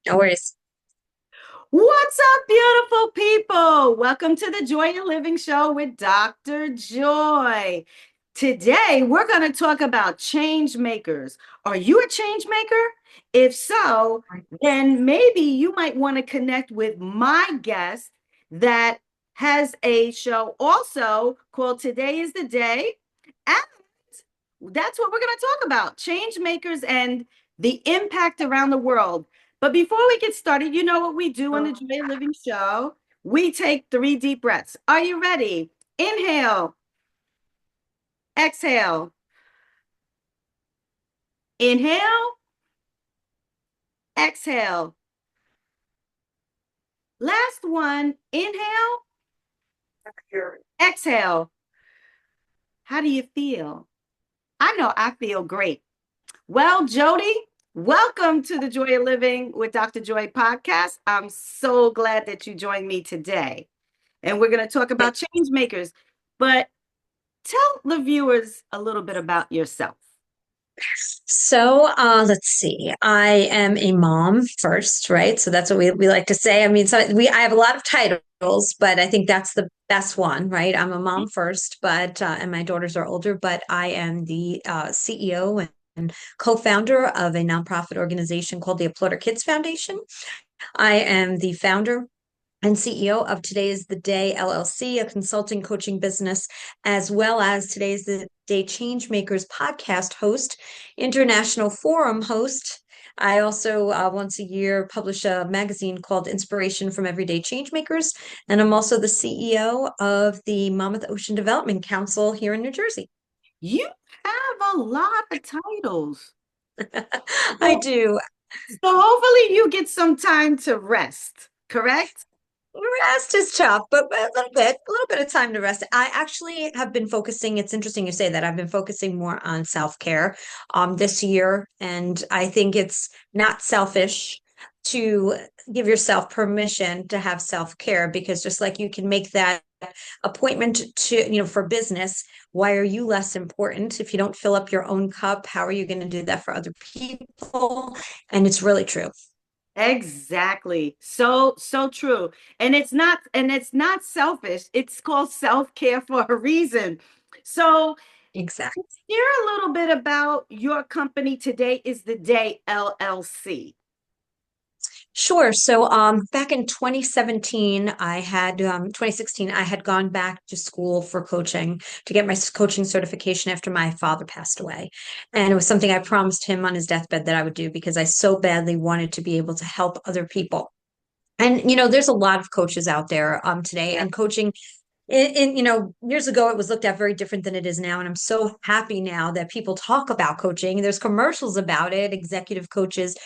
No worries. What's up, beautiful people? Welcome to the Joy of Living Show with Dr. Joy. Today, we're going to talk about change makers. Are you a change maker? If so, then maybe you might want to connect with my guest that has a show also called Today is the Day. And that's what we're going to talk about, change makers and the impact around the world. But before we get started, you know what we do on the Joy of Living Show? We take 3 deep breaths. Are you ready? Inhale, exhale, inhale, exhale. Last one, inhale, exhale. How do you feel? I know I feel great. Well, Jodi, welcome to the Joy of Living with Dr. Joy podcast. I'm so glad that you joined me today. And we're going to talk about change makers. But tell the viewers a little bit about yourself. Let's see. I am a mom first, right? So that's what we like to say. I mean, I have a lot of titles, but I think that's the best one, right? I'm a mom first, but and my daughters are older, but I am the CEO and co-founder of a nonprofit organization called the Applaud Our Kids Foundation. I am the founder and CEO of Today is the Day LLC, a consulting coaching business, as well as Today is the Day Changemakers podcast host, international forum host. I also once a year publish a magazine called Inspiration from Everyday Changemakers, and I'm also the CEO of the Monmouth-Ocean Development Council here in New Jersey. You have a lot of titles. I So, do. so hopefully you get some time to rest, correct? Rest is tough, but a little bit of time to rest. I actually have been focusing. It's interesting you say that. I've been focusing more on self-care this year, and I think it's not selfish to give yourself permission to have self-care because just like you can make that appointment for business, why are you less important? If you don't fill up your own cup, how are you going to do that for other people? And it's really true. Exactly. So true. And it's not selfish. It's called self-care for a reason. So Exactly. hear a little bit about your company. Today is the Day LLC. Sure. Back in 2017, 2016, I had gone back to school for coaching to get my coaching certification after my father passed away. And it was something I promised him on his deathbed that I would do because I so badly wanted to be able to help other people. And, there's a lot of coaches out there today, Yeah. and coaching years ago, it was looked at very different than it is now. And I'm so happy now that people talk about coaching. There's commercials about it. Executive coaches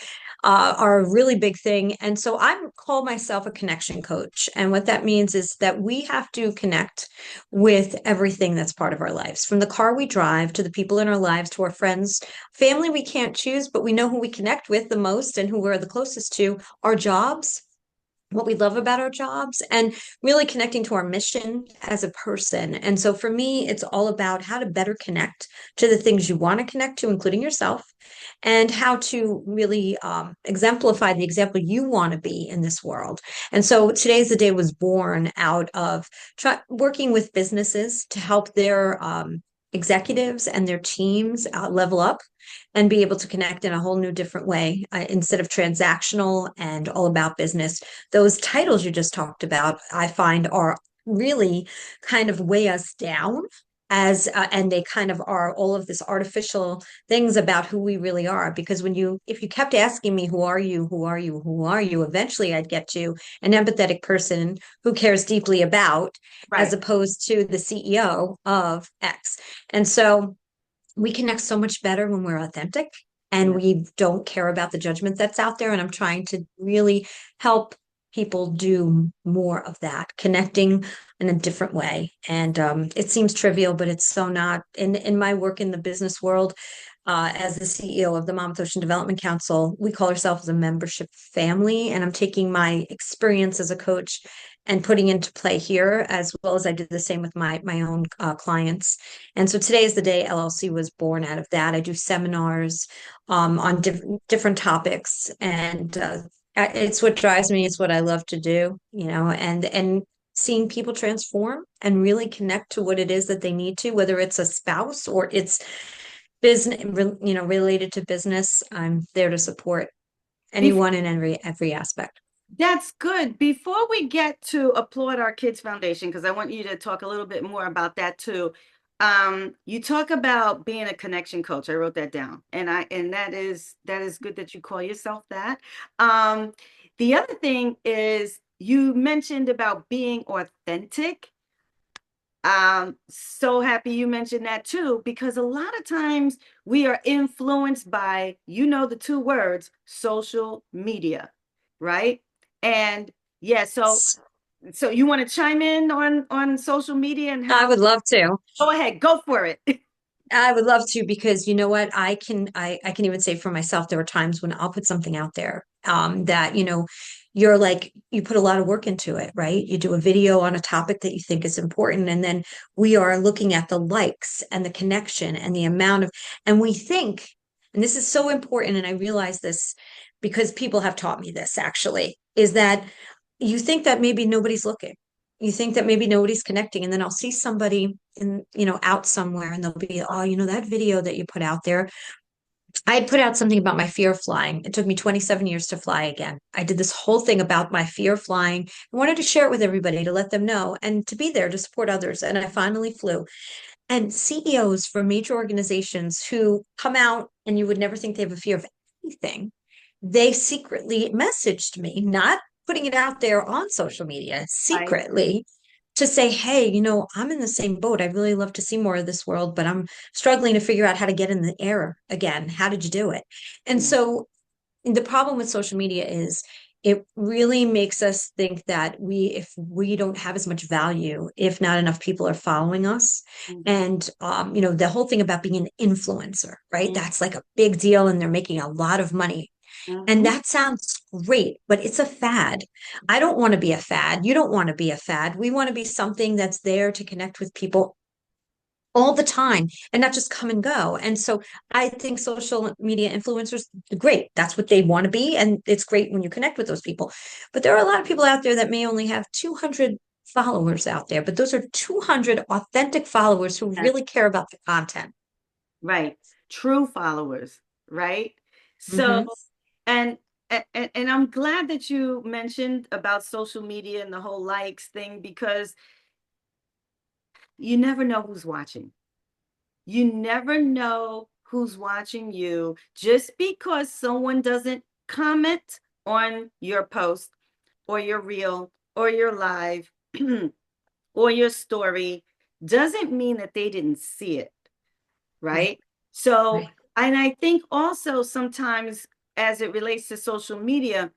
are a really big thing. And so I call myself a connection coach. And what that means is that we have to connect with everything that's part of our lives, from the car we drive to the people in our lives to our friends, family we can't choose, but we know who we connect with the most and who we're the closest to, our jobs, what we love about our jobs, and really connecting to our mission as a person. And so for me, it's all about how to better connect to the things you want to connect to, including yourself, and how to really exemplify the example you want to be in this world. And so today's the day was born out of working with businesses to help their executives and their teams level up and be able to connect in a whole new different way instead of transactional and all about business. Those titles you just talked about, I find are really kind of weigh us down as and they kind of are all of this artificial things about who we really are, because if you kept asking me, who are you, eventually I'd get to an empathetic person who cares deeply about, as Right. opposed to the CEO of X. And so we connect so much better when we're authentic and Yeah. we don't care about the judgment that's out there. And I'm trying to really help people do more of that, connecting in a different way. And it seems trivial, but it's so not. In my work in the business world, as the CEO of the Monmouth-Ocean Development Council, we call ourselves a membership family. And I'm taking my experience as a coach and putting into play here, as well as I do the same with my own clients. And so today is the day LLC was born out of that. I do seminars on different topics, and It's what drives me. It's what I love to do, and seeing people transform and really connect to what it is that they need to, whether it's a spouse or it's business, related to business. I'm there to support Bef- anyone in every aspect. that's good. Before we get to Applaud Our Kids Foundation, because I want you to talk a little bit more about that too. You talk about being a connection coach. I wrote that down, and that is good that you call yourself that. Um, the other thing is you mentioned about being authentic. So happy you mentioned that too, because a lot of times we are influenced by, the two words, social media, right? And yeah, so you want to chime in on social media and I how, would love to. go ahead, go for it. I would love to, because you know what? I can even say for myself, there were times when I'll put something out there that, you're like, you put a lot of work into it, right? You do a video on a topic that you think is important, and then we are looking at the likes and the connection and the amount of, and we think, and this is so important, and I realize this because people have taught me this actually, is that you think that maybe nobody's looking. You think that maybe nobody's connecting, and then I'll see somebody out somewhere, and they'll be, oh, that video that you put out there. I had put out something about my fear of flying. It took me 27 years to fly again. I did this whole thing about my fear of flying. I wanted to share it with everybody, to let them know and to be there to support others. And I finally flew. And CEOs from major organizations who come out and you would never think they have a fear of anything, they secretly messaged me, not putting it out there on social media, Right. secretly, to say, hey, I'm in the same boat. I really love to see more of this world, but I'm struggling to figure out how to get in the air again. How did you do it? And Yeah. so the problem with social media is it really makes us think that if we don't have as much value, if not enough people are following us. Mhm. And the whole thing about being an influencer, right? Mhm. That's like a big deal, and they're making a lot of money. And Mhm. that sounds great, but it's a fad. I don't want to be a fad. You don't want to be a fad. We want to be something that's there to connect with people all the time and not just come and go. And so I think social media influencers, great. That's what they want to be. And it's great when you connect with those people. But there are a lot of people out there that may only have 200 followers out there, but those are 200 authentic followers who That's really care about the content. right. True followers, right? So, Hmm. and and I'm glad that you mentioned about social media and the whole likes thing, because you never know who's watching. You never know who's watching you. Just because someone doesn't comment on your post or your reel or your live or your story doesn't mean that they didn't see it, Right, right? So, right. and I think also sometimes as it relates to social media,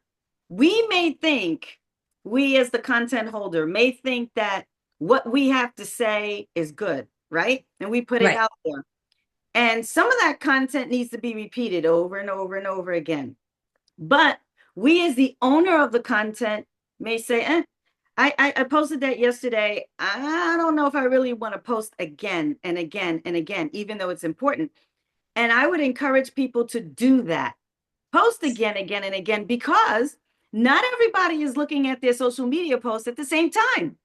we may think, we as the content holder may think that what we have to say is good, right? And we put it Right. out there. And some of that content needs to be repeated over and over and over again. But we, as the owner of the content, may say, I posted that yesterday. I don't know if I really want to post again and again and again, even though it's important. And I would encourage people to do that. Post again, again, and again, because not everybody is looking at their social media posts at the same time.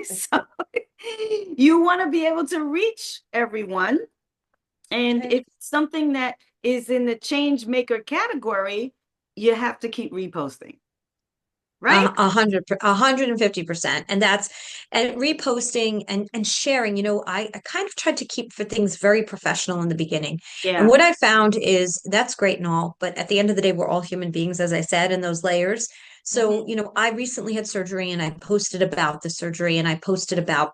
So you want to be able to reach everyone. And if it's something that is in the change maker category, you have to keep reposting, right? 150%. And that's, and reposting and sharing, I kind of tried to keep for things very professional in the beginning. And Yeah. what I found is that's great and all, but at the end of the day, we're all human beings, as I said, in those layers. So, Mhm. I recently had surgery, and I posted about the surgery, and I posted about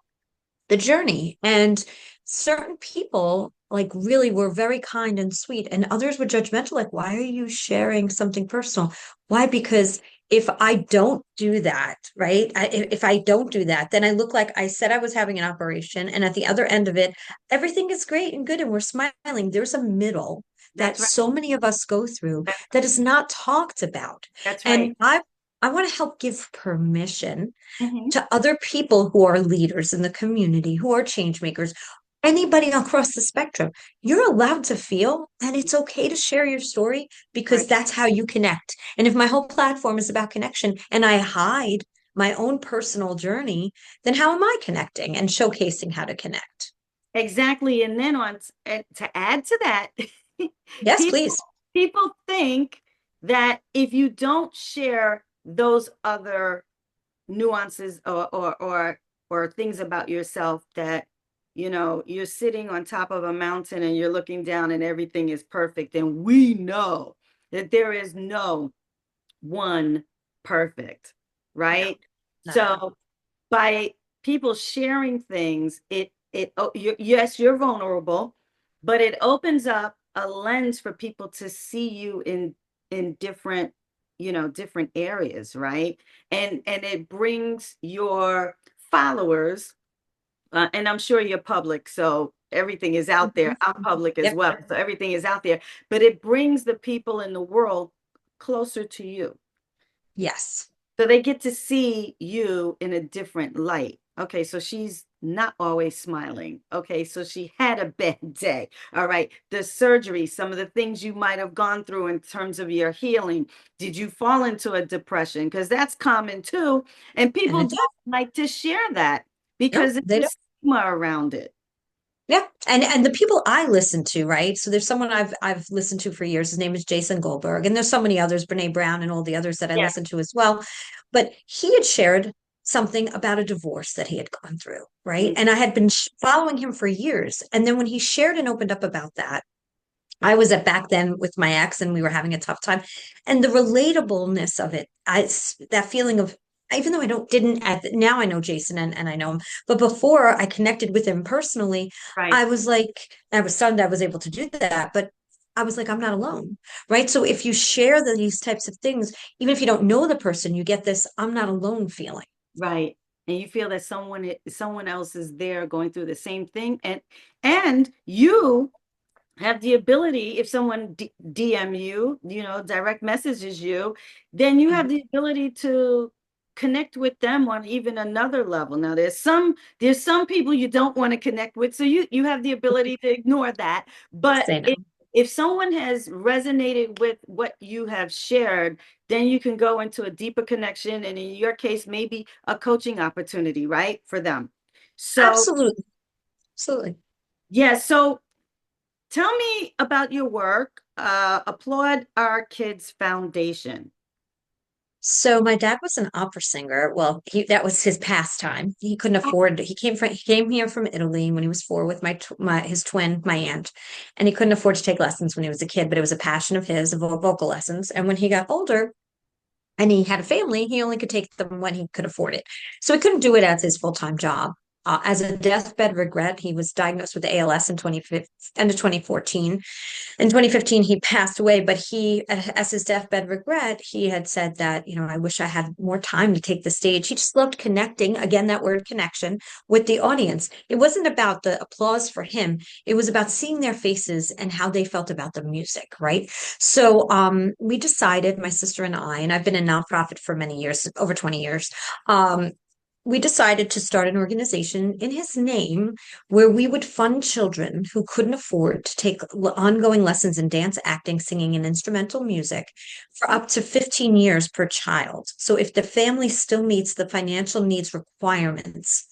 the journey. And certain people like really were very kind and sweet, and others were judgmental, like, why are you sharing something personal? Why? Because if I don't do that, right? If I don't do that, then I look like I said I was having an operation, and at the other end of it, everything is great and good, and we're smiling. There's a middle that That's right. so many of us go through that is not talked about. That's And right. I want to help give permission Mhm. to other people who are leaders in the community, who are change makers, Anybody across the spectrum, you're allowed to feel, and it's okay to share your story because Right. that's how you connect. And if my whole platform is about connection and I hide my own personal journey, then how am I connecting and showcasing how to connect? Exactly. And then and to add to that, Yes, people please. people think that if you don't share those other nuances or things about yourself, that you're sitting on top of a mountain and you're looking down and everything is perfect. And we know that there is no one perfect, No, right? not at all. So by people sharing things, yes, you're vulnerable, but it opens up a lens for people to see you in different, different areas, right? And it brings your followers, and I'm sure you're public, so everything is out there. Mhm. I'm public as Yep. well, so everything is out there, but it brings the people in the world closer to you. Yes. So they get to see you in a different light. Okay, so she's not always smiling. Okay, so she had a bad day. All right, the surgery, some of the things you might have gone through in terms of your healing. Did you fall into a depression? Because that's common too. And And people it don't like to share that no, because they there's a don't. stigma around it. Yeah. And the people I listen to, right? So there's someone I've listened to for years. His name is Jason Goldberg. And there's so many others, Brene Brown and all the others that I Yeah. listen to as well. But he had shared something about a divorce that he had gone through, right? Mm. And I had been following him for years. And then when he shared and opened up about that, I was at back then with my ex and we were having a tough time. And the relatableness of it, that feeling of, even though I don't, didn't at the, now I know Jason and I know him, but before I connected with him personally, Right, I was like, I was stunned I was able to do that, but I was like, I'm not alone, right? So if you share these types of things, even if you don't know the person, you get this, I'm not alone feeling. right. And you feel that someone else is there going through the same thing, and you have the ability, if someone DM you, direct messages you, then you have Mhm. the ability to connect with them on even another level. Now, there's some people you don't want to connect with, so you have the ability to ignore that. But Say no. if someone has resonated with what you have shared, then you can go into a deeper connection, and in your case, maybe a coaching opportunity, right, for them. So, Absolutely. Absolutely. yeah, so tell me about your work, Applaud Our Kids Foundation. So my dad was an opera singer. Well, that was his pastime. He couldn't afford. He came here from Italy when he was 4 with his twin, my aunt, and he couldn't afford to take lessons when he was a kid. But it was a passion of his, vocal lessons. And when he got older, and he had a family, he only could take them when he could afford it. So he couldn't do it as his full-time job. As a deathbed regret, he was diagnosed with ALS in 2015, end of 2014. In 2015 he passed away, but he, as his deathbed regret, he had said that, I wish I had more time to take the stage. He just loved connecting, again, that word connection, with the audience. It wasn't about the applause for him, it was about seeing their faces and how they felt about the music, right? So we decided, my sister and I've been a nonprofit for many years, over 20 years. um, we decided to start an organization in his name where we would fund children who couldn't afford to take ongoing lessons in dance, acting, singing, and instrumental music for up to 15 years per child. So if the family still meets the financial needs requirements,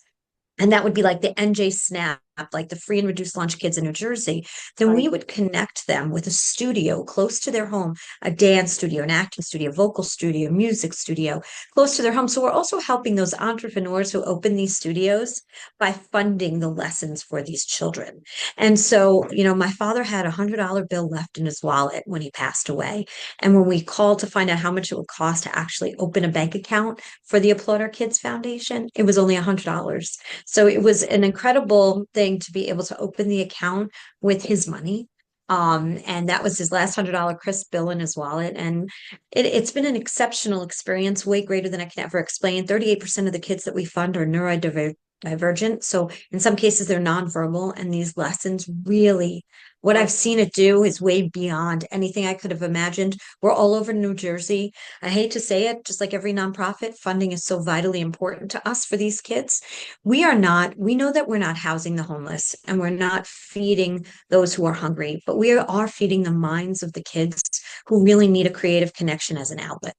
and that would be like the NJ SNAP, like the free and reduced lunch kids in New Jersey, then Right, we would connect them with a studio close to their home, a dance studio, an acting studio, vocal studio, music studio, close to their home. So we're also helping those entrepreneurs who open these studios by funding the lessons for these children. And so, my father had $100 bill left in his wallet when he passed away. And when we called to find out how much it would cost to actually open a bank account for the Applaud Our Kids Foundation, it was only $100. So it was an incredible thing to be able to open the account with his money. And that was his last $100 crisp bill in his wallet. And it's been an exceptional experience, way greater than I can ever explain. 38% of the kids that we fund are neurodivergent. divergent. So in some cases, they're nonverbal, and these lessons really, what I've seen it do is way beyond anything I could have imagined. We're all over New Jersey. I hate to say it, just like every nonprofit, funding is so vitally important to us for these kids. We know that we're not housing the homeless and we're not feeding those who are hungry, but we are feeding the minds of the kids who really need a creative connection as an outlet.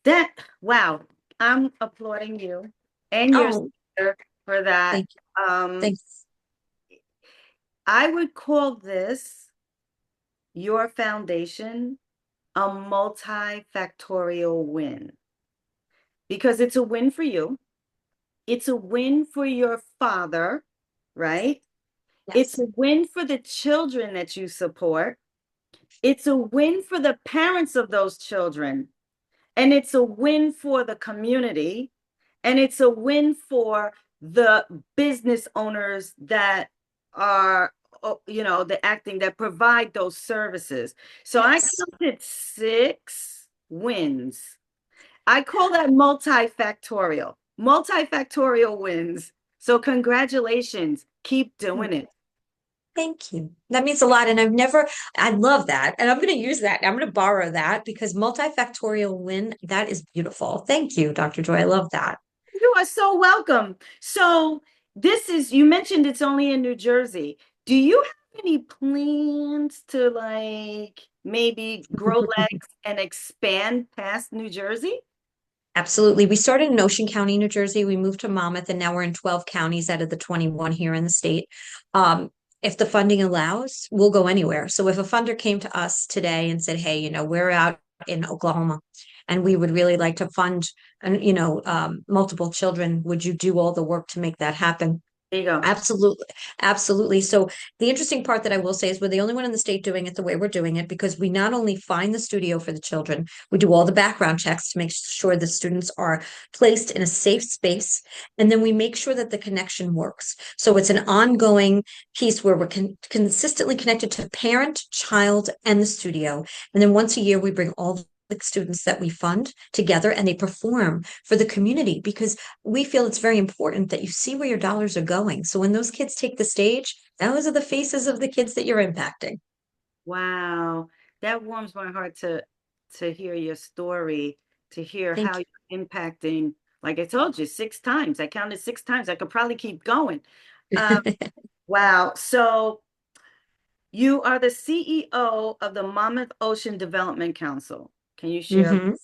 That, wow, I'm applauding you and your Oh, sister for that. thank you. Um, Thanks. I would call this your foundation a multifactorial win because it's a win for you. It's a win for your father, right? It's Yes. a win for the children that you support. It's a win for the parents of those children. And it's a win for the community. And it's a win for the business owners that are, the acting that provide those services. So I Yes. counted 6 wins. I call that multifactorial wins. So congratulations. Keep doing it. Thank you. That means a lot. And I love that. And I'm going to use that. I'm going to borrow that because multifactorial win, that is beautiful. Thank you, Dr. Joy. I love that. You are so welcome. So you mentioned it's only in New Jersey. Do you have any plans to maybe grow legs and expand past New Jersey? Absolutely. We started in Ocean County, New Jersey. We moved to Monmouth, and now we're in 12 counties out of the 21 here in the state. If the funding allows, we'll go anywhere. So if a funder came to us today and said, hey, we're out in Oklahoma and we would really like to fund, multiple children, would you do all the work to make that happen? There you go. Absolutely. Absolutely. So the interesting part that I will say is we're the only one in the state doing it the way we're doing it because we not only find the studio for the children, we do all the background checks to make sure the students are placed in a safe space. And then we make sure that the connection works. So it's an ongoing piece where we're consistently connected to parent, child, and the studio. And then once a year, we bring all the students that we fund together and they perform for the community because we feel it's very important that you see where your dollars are going. So when those kids take the stage, those are the faces of the kids that you're impacting. Wow. That warms my heart to hear your story, to hear how Thank you're impacting. Like I told you, 6 times. I counted 6 times. I could probably keep going. Um, you. wow. So you are the CEO of the Monmouth-Ocean Development Council. Can you share? Mhm.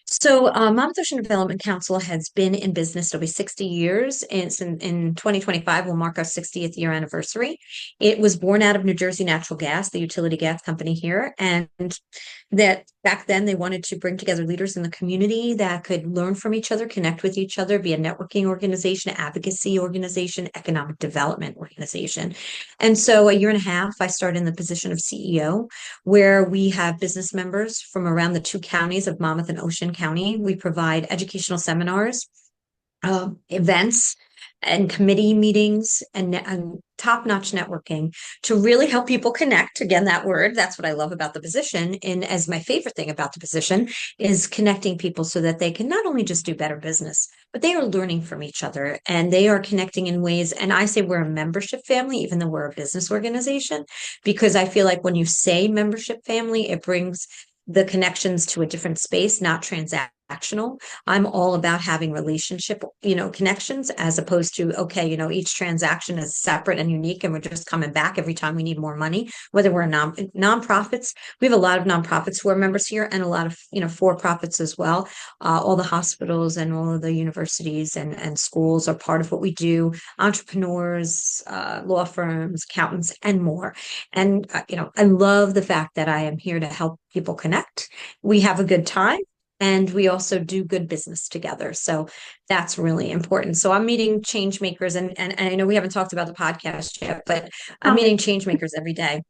So, Monmouth-Ocean Development Council has been in business. It'll be 60 years. And it's in 2025, we'll mark our 60th year anniversary. It was born out of New Jersey Natural Gas, the utility gas company here. And that back then they wanted to bring together leaders in the community that could learn from each other, connect with each other, be a networking organization, advocacy organization, economic development organization. And so a year and a half, I started in the position of CEO, where we have business members from around the two counties of Monmouth and Ocean County. We provide educational seminars, events, and committee meetings and top-notch networking to really help people connect. Again, that word, that's what I love about the position. And as my favorite thing about the position is connecting people so that they can not only just do better business, but they are learning from each other and they are connecting in ways. And I say we're a membership family, even though we're a business organization, because I feel like when you say membership family, it brings the connections to a different space, not transactional. I'm all about having relationship, connections as opposed to, okay, each transaction is separate and unique and we're just coming back every time we need more money, whether we're nonprofits. We have a lot of nonprofits who are members here and a lot of, for-profits as well. All the hospitals and all of the universities and schools are part of what we do. Entrepreneurs, law firms, accountants, and more. And, I love the fact that I am here to help people connect. We have a good time and we also do good business together. So that's really important. So I'm meeting change makers and I know we haven't talked about the podcast yet, but I'm Okay. meeting change makers every day.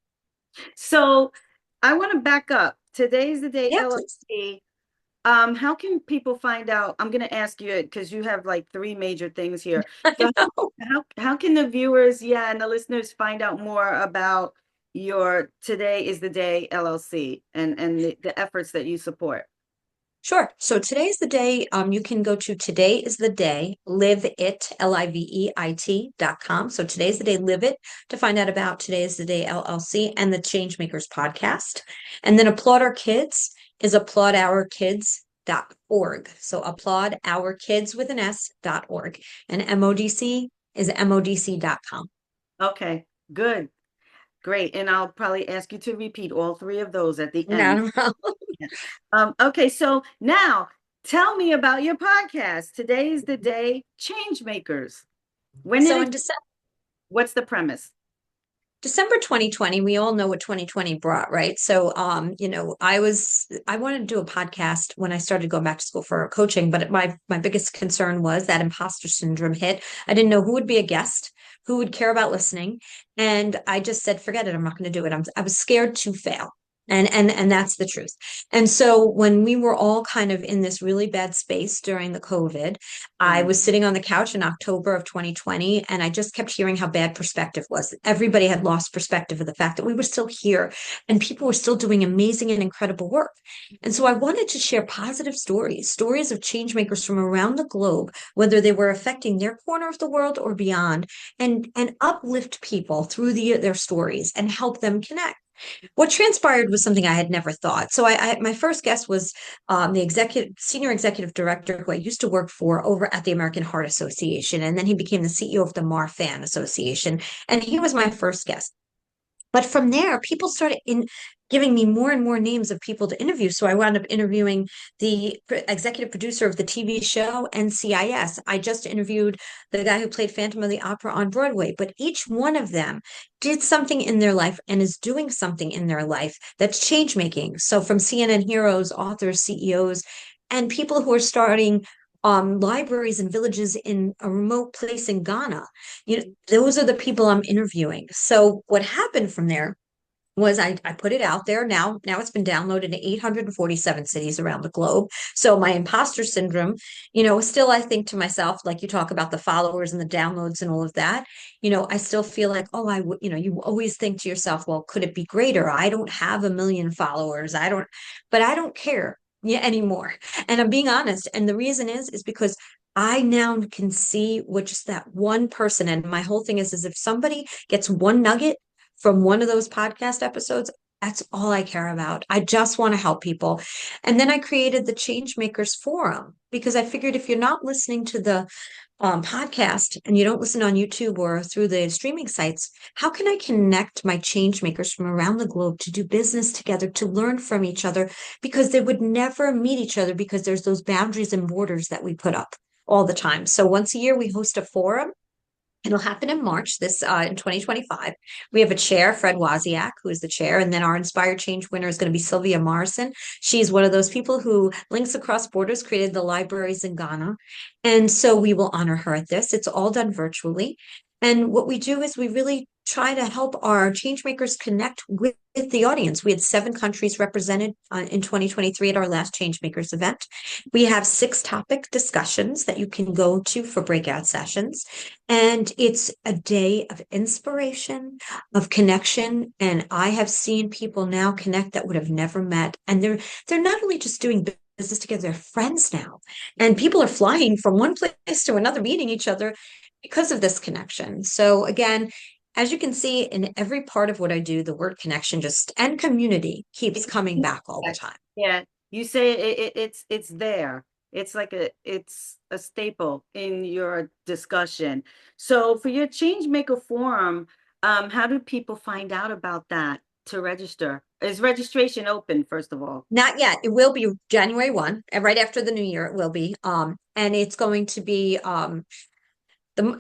So I want to back up. Today's the day Yeah, please. LLC. How can people find out? I'm going to ask you it because you have like 3 major things here. I So know. how can the viewers, yeah, and the listeners find out more about your Today is the Day LLC and the efforts that you support? Sure. So today's the day. You can go to today is the day, live it, LIVEIT.com. So today's the day, live it to find out about Today is the Day LLC and the Changemakers podcast. And then Applaud Our Kids is applaudourkids.org. So applaud our kids with an S.org. And MODC is MODC.com. Okay, good. Great. And I'll probably ask you to repeat all three of those at the end. Not a problem. Okay, so now tell me about your podcast. Today is the day, Changemakers. When did So it, in December, what's the premise? December 2020, we all know what 2020 brought, right? So, I wanted to do a podcast when I started going back to school for coaching, but my biggest concern was that imposter syndrome hit. I didn't know who would be a guest, who would care about listening, and I just said, forget it, I'm not going to do it. I was scared to fail. And that's the truth. And so when we were all kind of in this really bad space during the COVID, I was sitting on the couch in October of 2020, and I just kept hearing how bad perspective was. Everybody had lost perspective of the fact that we were still here and people were still doing amazing and incredible work. And so I wanted to share positive stories of change makers from around the globe, whether they were affecting their corner of the world or beyond, and uplift people through their stories and help them connect. What transpired was something I had never thought. So my first guest was the senior executive director who I used to work for over at the American Heart Association, and then he became the CEO of the Marfan Association, and he was my first guest. But from there, people started giving me more and more names of people to interview. So I wound up interviewing the executive producer of the TV show NCIS. I just interviewed the guy who played Phantom of the Opera on Broadway. But each one of them did something in their life and is doing something in their life that's change making. So from CNN heroes, authors, CEOs, and people who are starting libraries and villages in a remote place in Ghana. Those are the people I'm interviewing. So what happened from there was I put it out there. Now it's been downloaded in 847 cities around the globe. So my imposter syndrome, still I think to myself, like you talk about the followers and the downloads and all of that, I still feel like, oh, you always think to yourself, well, could it be greater? I don't have 1 million followers. But I don't care anymore. And I'm being honest. And the reason is because I now can see what just that one person, and my whole thing is if somebody gets one nugget from one of those podcast episodes, that's all I care about. I just want to help people. And then I created the Changemakers Forum because I figured if you're not listening to the podcast and you don't listen on YouTube or through the streaming sites, how can I connect my change makers from around the globe to do business together, to learn from each other? Because they would never meet each other because there's those boundaries and borders that we put up all the time. So once a year, we host a forum. It'll happen in March, in 2025. We have a chair, Fred Wozniak, who is the chair, and then our Inspired Change winner is going to be Sylvia Morrison. She's one of those people who links across borders, created the libraries in Ghana. And so we will honor her at this. It's all done virtually. And what we do is we really try to help our change makers connect with the audience. We had 7 countries represented in 2023 at our last Changemakers event. We have 6 topic discussions that you can go to for breakout sessions. And it's a day of inspiration, of connection. And I have seen people now connect that would have never met. And they're not only just doing business together, they're friends now. And people are flying from one place to another, meeting each other because of this connection. So again, as you can see in every part of what I do, the word connection and community keeps coming back all the time. Yeah, you say it's there. It's like it's a staple in your discussion. So for your Changemaker Forum, how do people find out about that to register? Is registration open, first of all? Not yet. It will be January 1, and right after the new year, it will be. And it's going to be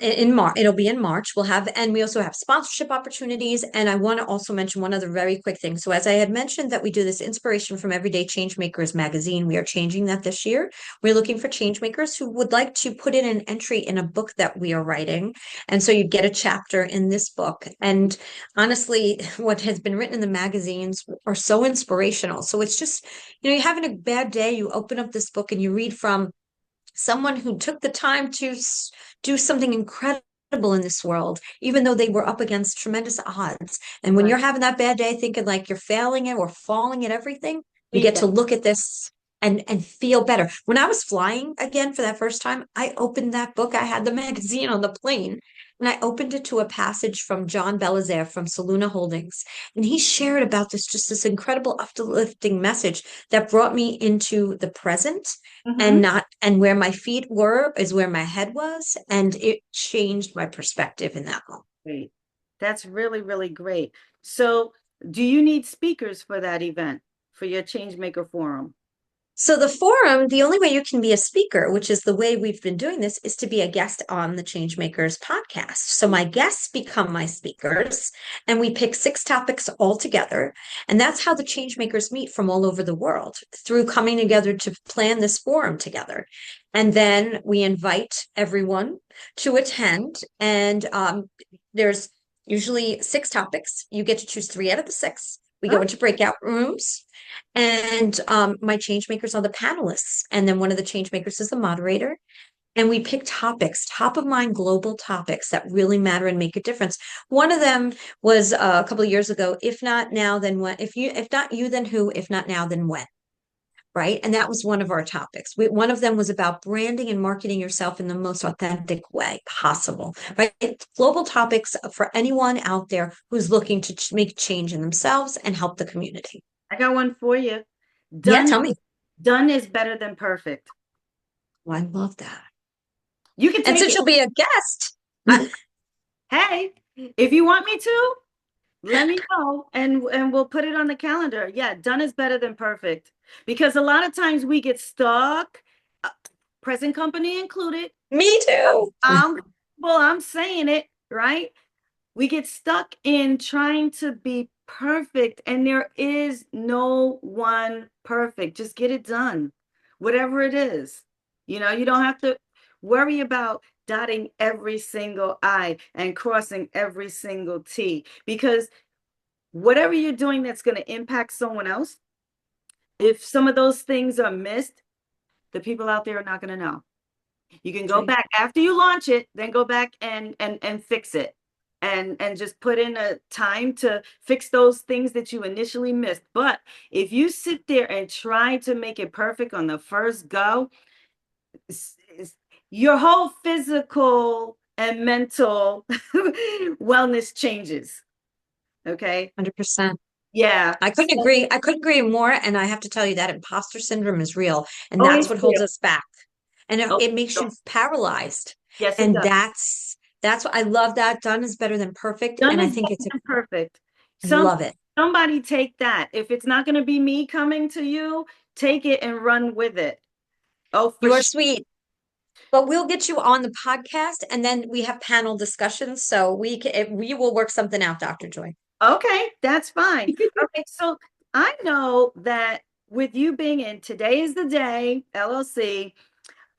in March. It'll be in March. And we also have sponsorship opportunities. And I want to also mention one other very quick thing. So as I had mentioned that we do this inspiration from Everyday Changemakers magazine, we are changing that this year. We're looking for changemakers who would like to put in an entry in a book that we are writing. And so you get a chapter in this book. And honestly, what has been written in the magazines are so inspirational. So it's just, you're having a bad day, you open up this book and you read from someone who took the time to do something incredible in this world, even though they were up against tremendous odds. And when you're having that bad day, thinking like you're failing it or falling at everything, you get to look at this and feel better. When I was flying again for that first time, I opened that book. I had the magazine on the plane, and I opened it to a passage from John Belizaire from Saluna Holdings. And he shared about this, just this incredible uplifting message that brought me into the present, Mm-hmm. and not, and where my feet were is where my head was. And it changed my perspective in that moment. Great. That's really, really great. So, do you need speakers for that event, for your Changemaker Forum? So the forum, the only way you can be a speaker, which is the way we've been doing this, is to be a guest on the Changemakers podcast. So my guests become my speakers, and we pick 6 topics all together. And that's how the Changemakers meet from all over the world, through coming together to plan this forum together. And then we invite everyone to attend. And there's usually 6 topics. You get to choose 3 out of the 6. We go Oh, into breakout rooms, and my change makers are the panelists. And then one of the change makers is the moderator. And we pick topics, top of mind global topics that really matter and make a difference. One of them was a couple of years ago, if not now, then when? If not you, then who? If not now, then when? Right. And that was one of our topics. One of them was about branding and marketing yourself in the most authentic way possible. Right. Global topics for anyone out there who's looking to make change in themselves and help the community. I got one for you. Yeah, Done, tell me. done is better than perfect. Oh, I love that. You can And take since it. you'll be a guest, Hey, if you want me to, let me know and we'll put it on the calendar. Yeah, done is better than perfect. Because a lot of times we get stuck, uh, present company included. me too. I'm I'm saying it, right? We get stuck in trying to be perfect, and there is no one perfect. Just get it done, whatever it is. You don't have to worry about dotting every single I and crossing every single T, because whatever you're doing that's going to impact someone else, if some of those things are missed, the people out there are not going to know. You can go Right. back after you launch it, then go back and fix it. And just put in a time to fix those things that you initially missed. But if you sit there and try to make it perfect on the first go, your whole physical and mental wellness changes. Okay. 100%. Yeah. I couldn't agree. I couldn't agree more. And I have to tell you that imposter syndrome is real. And Oh, that's it's what holds real. us back. And Oh, it makes you paralyzed. yes, it And does. that's what I love. That done is better than perfect. Done And I is think better it's a, than perfect. I Some love it. somebody take that. If it's not going to be me coming to you, take it and run with it. Oh, for You are sure. sweet. But we'll get you on the podcast, and then we have panel discussions. So we will work something out, Dr. Joy. Okay, that's fine. Okay, so I know that with you being in Today is the Day, LLC,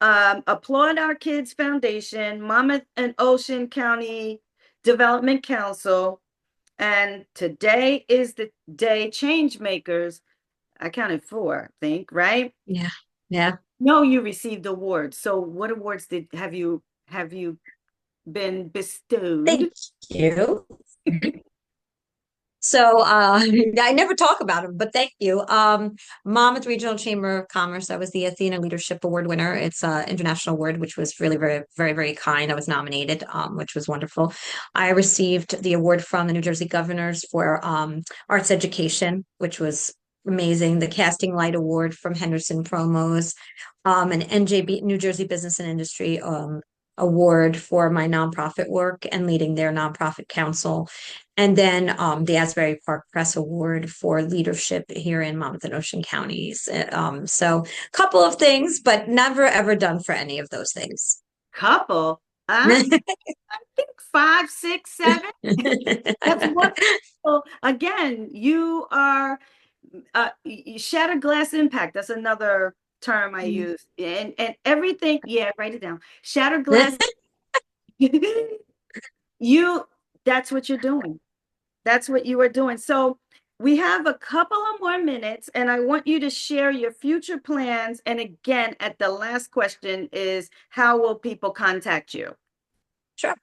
Applaud Our Kids Foundation, Monmouth and Ocean County Development Council, and Today is the Day Changemakers. I counted 4, I think, right? Yeah. Yeah. No, you received awards. So what awards have you been bestowed? Thank you. So I never talk about them, but thank you. Monmouth Regional Chamber of Commerce, I was the Athena Leadership Award winner. It's an international award, which was really very, very, very kind. I was nominated, which was wonderful. I received the award from the New Jersey governors for arts education, which was amazing. The Casting Light Award from Henderson Promos, an NJB, New Jersey Business and Industry award for my nonprofit work and leading their nonprofit council. And then the Asbury Park Press Award for leadership here in Monmouth and Ocean counties. So a couple of things, but never ever done for any of those things. Couple. I think 5, 6, 7. That's wonderful. Again, you are shattered glass impact. That's another term I use. And everything, yeah, write it down. Shattered glass. You, that's what you're doing. That's what you are doing. So we have a couple of more minutes, and I want you to share your future plans. And again, at the last question is, how will people contact you? Sure.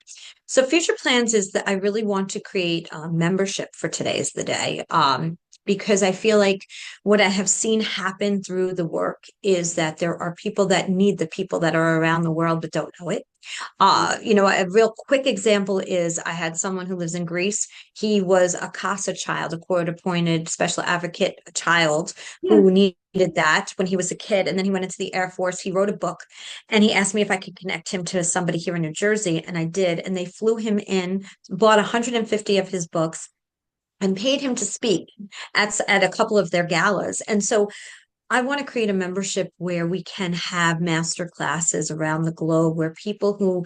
So future plans is that I really want to create a membership for Today's the Day. because I feel like what I have seen happen through the work is that there are people that need the people that are around the world but don't know it. A real quick example is I had someone who lives in Greece. He was a CASA child, a court-appointed special advocate child Yeah. who needed that when he was a kid. And then he went into the Air Force. He wrote a book and he asked me if I could connect him to somebody here in New Jersey. And I did. And they flew him in, bought 150 of his books and paid him to speak at a couple of their galas. And so I want to create a membership where we can have master classes around the globe where people who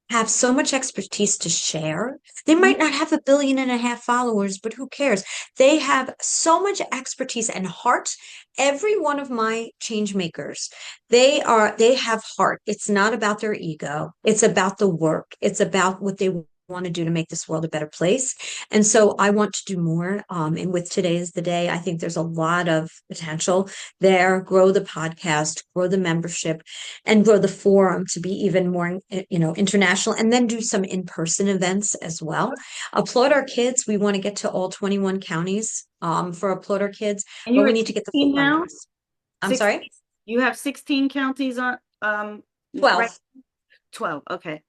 have so much expertise to share. They might not have 1.5 billion followers, but who cares? They have so much expertise and heart. Every one of my change makers, they have heart. It's not about their ego. It's about the work. It's about what they want to do to make this world a better place. And so I want to do more. And with Today is the Day, I think there's a lot of potential there. Grow the podcast, grow the membership, and grow the forum to be even more, international, and then do some in-person events as well. Applaud Our Kids. We want to get to all 21 counties for Applaud Our Kids, And but you're we at need to get the 16 now? funders. I'm 16. sorry? You have 16 counties on right? 12. 12. Okay.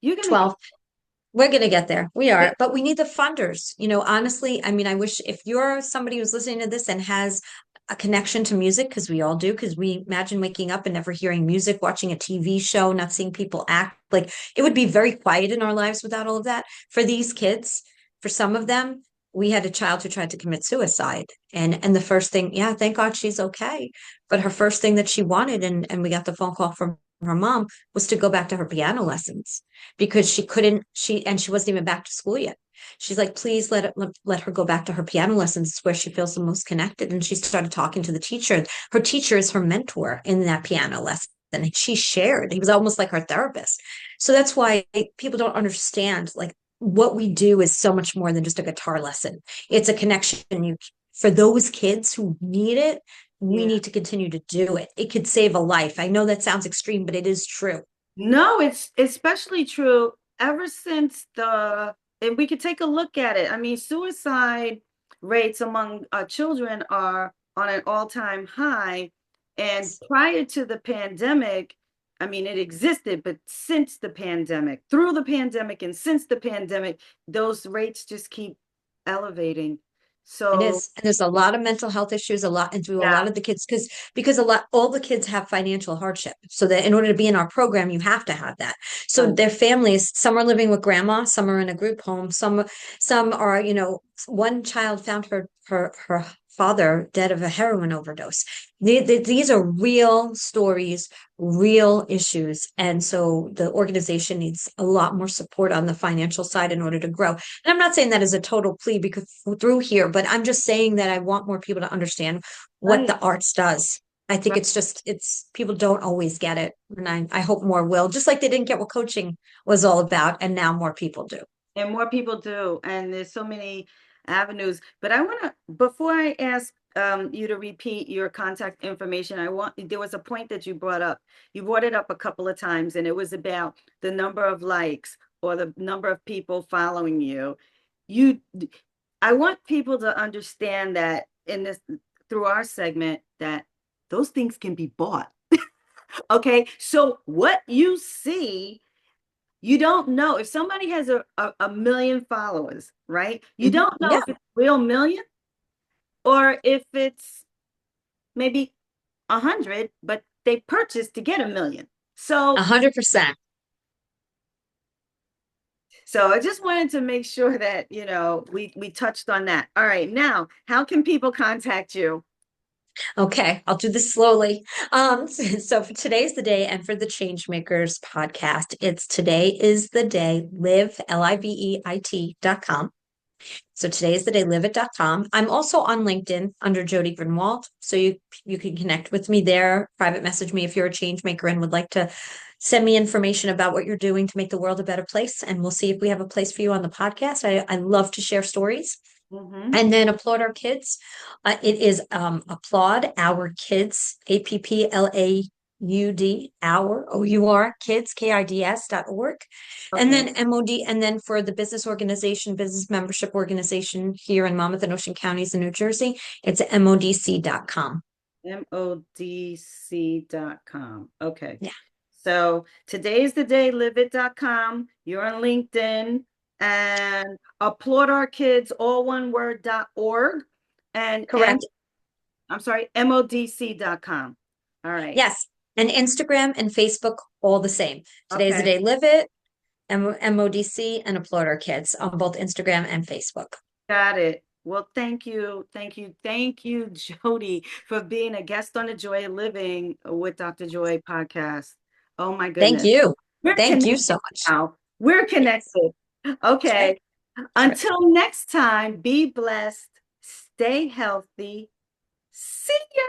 You're gonna 12. We're going to get there. We get are, but we need the funders. Honestly, I mean, I wish if you're somebody who's listening to this and has a connection to music, because we all do, because we imagine waking up and never hearing music, watching a TV show, not seeing people act. Like it would be very quiet in our lives without all of that. For these kids, for some of them, we had a child who tried to commit suicide. And the first thing, yeah, thank God she's okay. But her first thing that she wanted, and we got the phone call from her mom, was to go back to her piano lessons because she couldn't, she wasn't even back to school yet. She's like, please let her go back to her piano lessons. It's where she feels the most connected. And she started talking to the teacher. Her teacher is her mentor in that piano lesson. And she shared, he was almost like her therapist. So that's why people don't understand, like, what we do is so much more than just a guitar lesson. It's a connection. For those kids who need it, we yeah. need to continue to do it. It could save a life. I know that sounds extreme, but it is true. No, it's especially true ever since and we could take a look at it. I mean, suicide rates among children are on an all-time high. And prior to the pandemic, I mean, it existed, but since the pandemic, through the pandemic, and since the pandemic, those rates just keep elevating. It So, is. And there's a lot of mental health issues, a lot, and through a yeah, lot of the kids, because all the kids have financial hardship. So that in order to be in our program, you have to have that. So right. their families, some are living with grandma, some are in a group home, some are, one child found her father dead of a heroin overdose. These are real stories, real issues. And so the organization needs a lot more support on the financial side in order to grow. And I'm not saying that as a total plea because through here, but I'm just saying that I want more people to understand what Right. the arts does. I think Right. it's people don't always get it. And I hope more will, just like they didn't get what coaching was all about. And now more people do. And more people do. And there's so many avenues. But I want to, before I ask you to repeat your contact information, there was a point that you brought up. You brought it up a couple of times, and it was about the number of likes or the number of people following you. I want people to understand that through our segment, that those things can be bought. Okay. So what you see, you don't know if somebody has a million followers, right? You Mhm. don't know Yeah, if it's a real million or if it's maybe 100, but they purchased to get a million. So, 100%. so I just wanted to make sure that, we touched on that. All right. Now, how can people contact you? Okay, I'll do this slowly. So for Today's the Day and for the Changemakers podcast, it's Today is the Day, live, LIVEIT.com. So Today is the Day, liveit.com. I'm also on LinkedIn under Jodi Grinwald. So you can connect with me there, private message me if you're a change maker and would like to send me information about what you're doing to make the world a better place. And we'll see if we have a place for you on the podcast. I love to share stories. Mhm. And then Applaud Our Kids. It is Applaud Our Kids, APPLAUD our kids, kids.org. And Okay. then MOD, and then for the business organization, business membership organization here in Monmouth and Ocean counties in New Jersey, it's modc.com. modc.com. Okay. Yeah, So today's the day, liveit.com. You're on LinkedIn and applaud our kids, all one word.org. And correct. I'm sorry, modc.com. All right. Yes. And Instagram and Facebook, all the same. Today's the Okay. day, live it, MODC, and applaud our kids on both Instagram and Facebook. Got it. Well, thank you. Thank you. Thank you, Jodi, for being a guest on the Joy of Living with Dr. Joy podcast. Oh my Thank goodness. you. We're Thank you connected so much. now. We're Yes. connected. That's right. Okay. That's right. Until next time, be blessed, stay healthy. See ya.